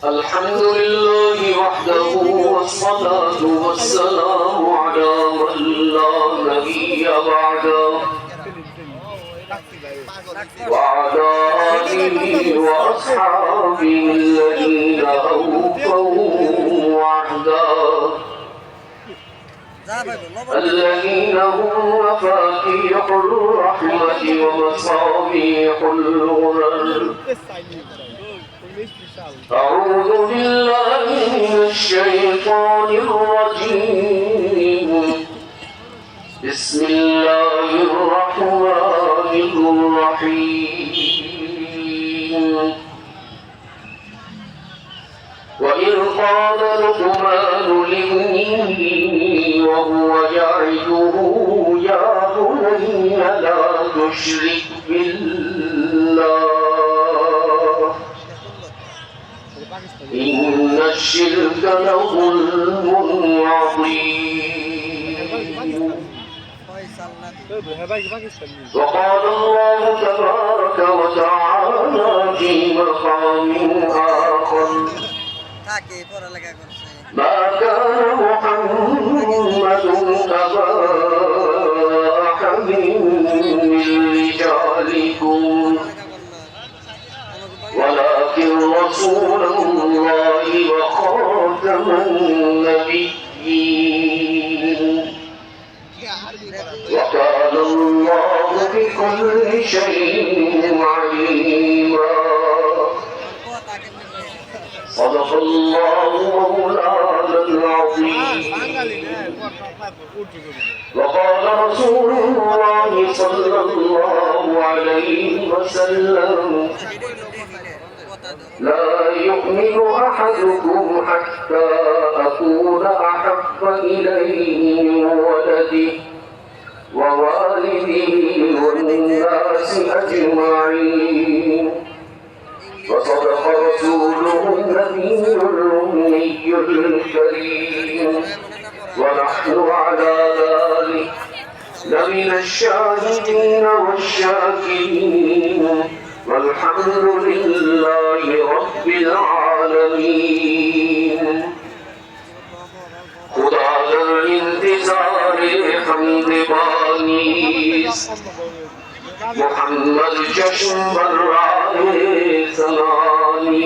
الحمد لله وحده والصلاة والسلام على من لا نبي بعده وعلى آله وأصحابه الذين أوفوا وعده الذين هم مفاتيح الرحمة ومصابيح الغرر. أعوذ بالله من الشيطان الرجيم. بسم الله الرحمن الرحيم. وإذ قال لقمان لابنه وهو يعظه يا بني لا تشرك بالله إن الشرك لظلم عظيم. وقال الله تبارك وتعالى في مقام آخر ما كان محمد أبا أحد من رجالكم ولكن رسول الله وخاتم النبيين وكان الله بكل شيء عليما. صدق الله مولانا العظيم. وقال رسول الله صلى الله عليه وسلم لا يؤمن أحدكم حتى أكون أحب إليه من ولده ووالده والناس أجمعين. وصدق رسوله النبي الأمي الكريم ونحن على ذلك لمن الشاهدين والشاكرين والحمد لله رب العالمين. خدا در انتظار حمد بانیست محمد چشم بر راه زمانی